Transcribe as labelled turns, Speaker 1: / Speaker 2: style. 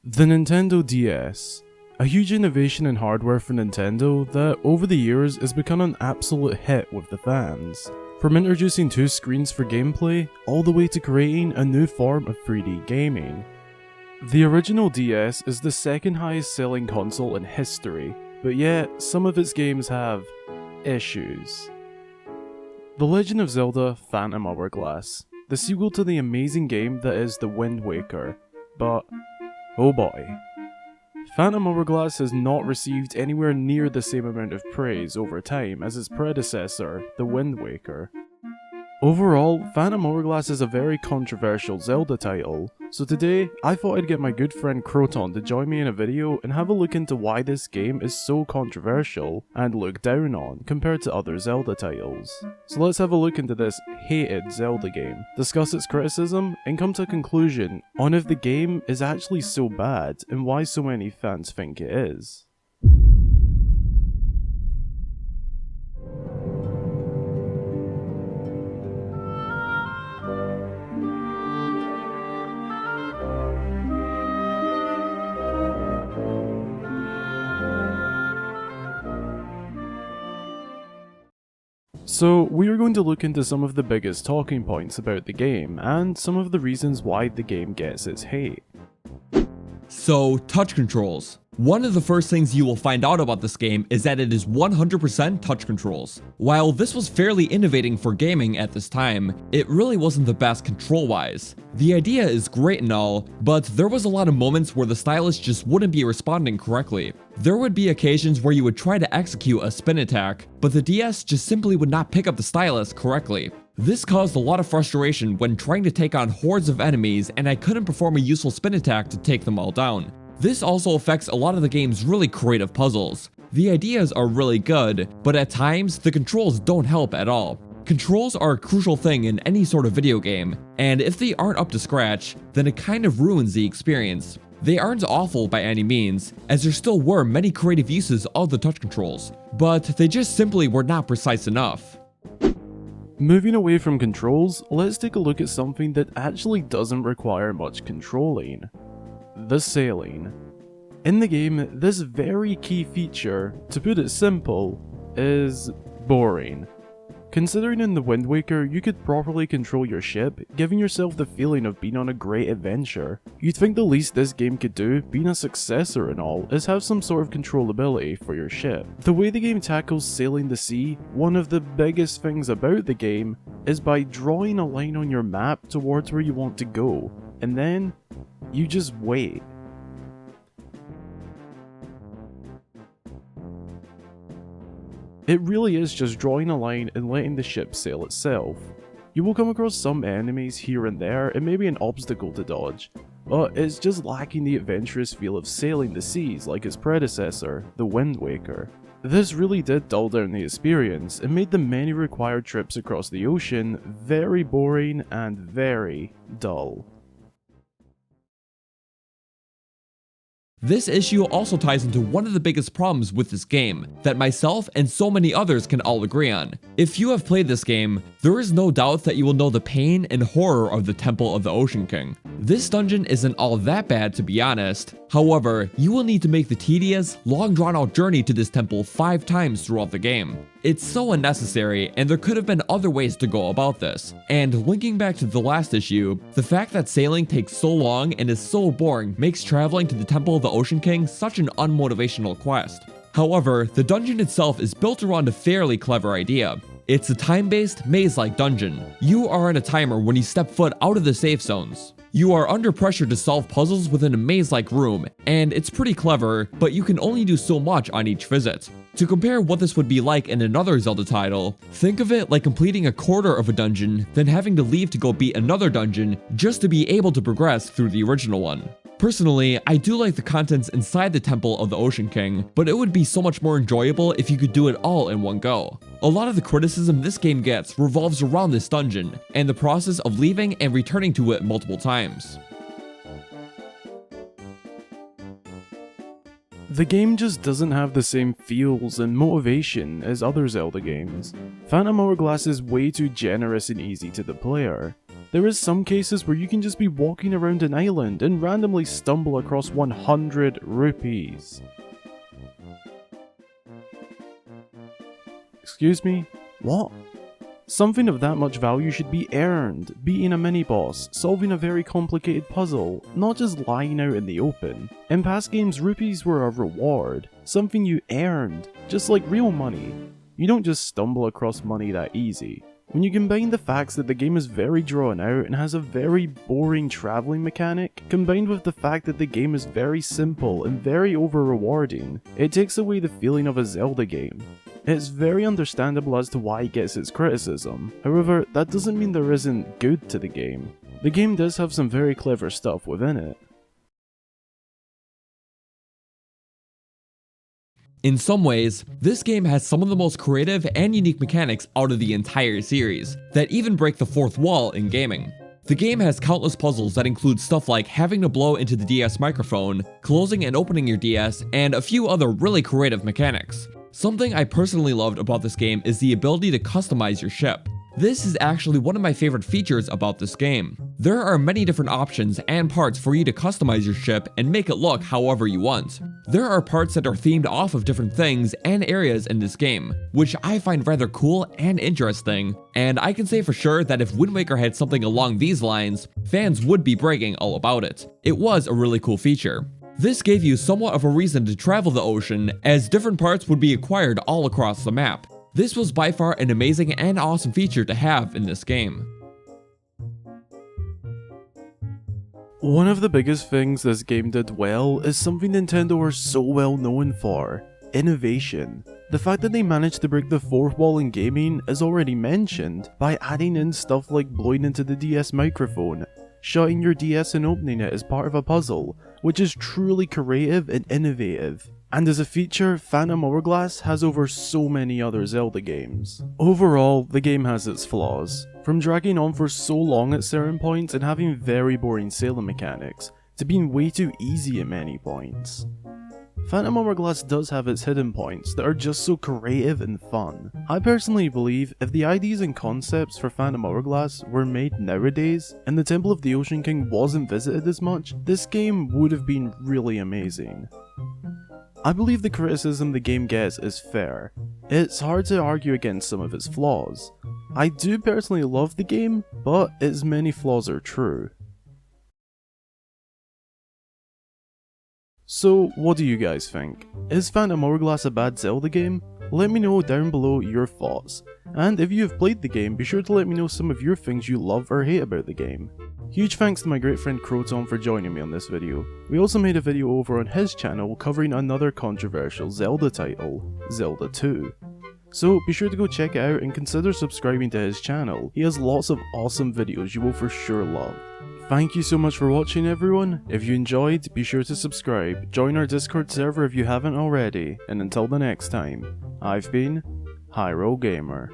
Speaker 1: The Nintendo DS. A huge innovation in hardware for Nintendo that, over the years, has become an absolute hit with the fans. From introducing two screens for gameplay, all the way to creating a new form of 3D gaming. The original DS is the second highest selling console in history, but yet, some of its games have issues. The Legend of Zelda Phantom Hourglass, the sequel to the amazing game that is The Wind Waker, but oh boy. Phantom Hourglass has not received anywhere near the same amount of praise over time as its predecessor, The Wind Waker. Overall, Phantom Hourglass is a very controversial Zelda title, so today I thought I'd get my good friend Croton to join me in a video and have a look into why this game is so controversial and looked down on compared to other Zelda titles. So let's have a look into this hated Zelda game, discuss its criticism, and come to a conclusion on if the game is actually so bad and why so many fans think it is. So, we are going to look into some of the biggest talking points about the game, and some of the reasons why the game gets its hate.
Speaker 2: So, touch controls. One of the first things you will find out about this game is that it is 100% touch controls. While this was fairly innovating for gaming at this time, it really wasn't the best control-wise. The idea is great and all, but there was a lot of moments where the stylus just wouldn't be responding correctly. There would be occasions where you would try to execute a spin attack, but the DS just simply would not pick up the stylus correctly. This caused a lot of frustration when trying to take on hordes of enemies, and I couldn't perform a useful spin attack to take them all down. This also affects a lot of the game's really creative puzzles. The ideas are really good, but at times, the controls don't help at all. Controls are a crucial thing in any sort of video game, and if they aren't up to scratch, then it kind of ruins the experience. They aren't awful by any means, as there still were many creative uses of the touch controls, but they just simply were not precise enough.
Speaker 1: Moving away from controls, let's take a look at something that actually doesn't require much controlling. The sailing. In the game, this very key feature, to put it simple, is boring. Considering in The Wind Waker you could properly control your ship, giving yourself the feeling of being on a great adventure, you'd think the least this game could do, being a successor and all, is have some sort of controllability for your ship. The way the game tackles sailing the sea, one of the biggest things about the game, is by drawing a line on your map towards where you want to go, and then you just wait. It really is just drawing a line and letting the ship sail itself. You will come across some enemies here and there and maybe an obstacle to dodge, but it's just lacking the adventurous feel of sailing the seas like its predecessor, The Wind Waker. This really did dull down the experience and made the many required trips across the ocean very boring and very dull.
Speaker 2: This issue also ties into one of the biggest problems with this game, that myself and so many others can all agree on. If you have played this game, there is no doubt that you will know the pain and horror of the Temple of the Ocean King. This dungeon isn't all that bad, to be honest. However, you will need to make the tedious, long drawn out journey to this temple 5 times throughout the game. It's so unnecessary, and there could have been other ways to go about this. And linking back to the last issue, the fact that sailing takes so long and is so boring makes traveling to the Temple of the Ocean King such an unmotivational quest. However, the dungeon itself is built around a fairly clever idea. It's a time-based, maze-like dungeon. You are on a timer when you step foot out of the safe zones. You are under pressure to solve puzzles within a maze-like room, and it's pretty clever, but you can only do so much on each visit. To compare what this would be like in another Zelda title, think of it like completing a quarter of a dungeon, then having to leave to go beat another dungeon just to be able to progress through the original one. Personally, I do like the contents inside the Temple of the Ocean King, but it would be so much more enjoyable if you could do it all in one go. A lot of the criticism this game gets revolves around this dungeon, and the process of leaving and returning to it multiple times.
Speaker 1: The game just doesn't have the same feels and motivation as other Zelda games. Phantom Hourglass is way too generous and easy to the player. There is some cases where you can just be walking around an island and randomly stumble across 100 rupees. Excuse me? What? Something of that much value should be earned, beating a mini-boss, solving a very complicated puzzle, not just lying out in the open. In past games, rupees were a reward, something you earned, just like real money. You don't just stumble across money that easy. When you combine the facts that the game is very drawn out and has a very boring travelling mechanic, combined with the fact that the game is very simple and very over-rewarding, it takes away the feeling of a Zelda game. It's very understandable as to why it gets its criticism. However, that doesn't mean there isn't good to the game. The game does have some very clever stuff within it.
Speaker 2: In some ways, this game has some of the most creative and unique mechanics out of the entire series, that even break the fourth wall in gaming. The game has countless puzzles that include stuff like having to blow into the DS microphone, closing and opening your DS, and a few other really creative mechanics. Something I personally loved about this game is the ability to customize your ship. This is actually one of my favorite features about this game. There are many different options and parts for you to customize your ship and make it look however you want. There are parts that are themed off of different things and areas in this game, which I find rather cool and interesting, and I can say for sure that if Wind Waker had something along these lines, fans would be bragging all about it. It was a really cool feature. This gave you somewhat of a reason to travel the ocean, as different parts would be acquired all across the map. This was by far an amazing and awesome feature to have in this game.
Speaker 1: One of the biggest things this game did well is something Nintendo are so well known for: innovation. The fact that they managed to break the fourth wall in gaming is already mentioned by adding in stuff like blowing into the DS microphone, shutting your DS and opening it as part of a puzzle, which is truly creative and innovative. And as a feature, Phantom Hourglass has over so many other Zelda games. Overall, the game has its flaws, from dragging on for so long at certain points and having very boring sailing mechanics, to being way too easy at many points. Phantom Hourglass does have its hidden points that are just so creative and fun. I personally believe if the ideas and concepts for Phantom Hourglass were made nowadays, and the Temple of the Ocean King wasn't visited as much, this game would have been really amazing. I believe the criticism the game gets is fair. It's hard to argue against some of its flaws. I do personally love the game, but its many flaws are true. So, what do you guys think? Is Phantom Hourglass a bad Zelda game? Let me know down below your thoughts. And if you have played the game, be sure to let me know some of your things you love or hate about the game. Huge thanks to my great friend Croton for joining me on this video. We also made a video over on his channel covering another controversial Zelda title, Zelda 2. So be sure to go check it out and consider subscribing to his channel. He has lots of awesome videos you will for sure love. Thank you so much for watching everyone. If you enjoyed, be sure to subscribe, join our Discord server if you haven't already, and until the next time, I've been Hyrule Gamer.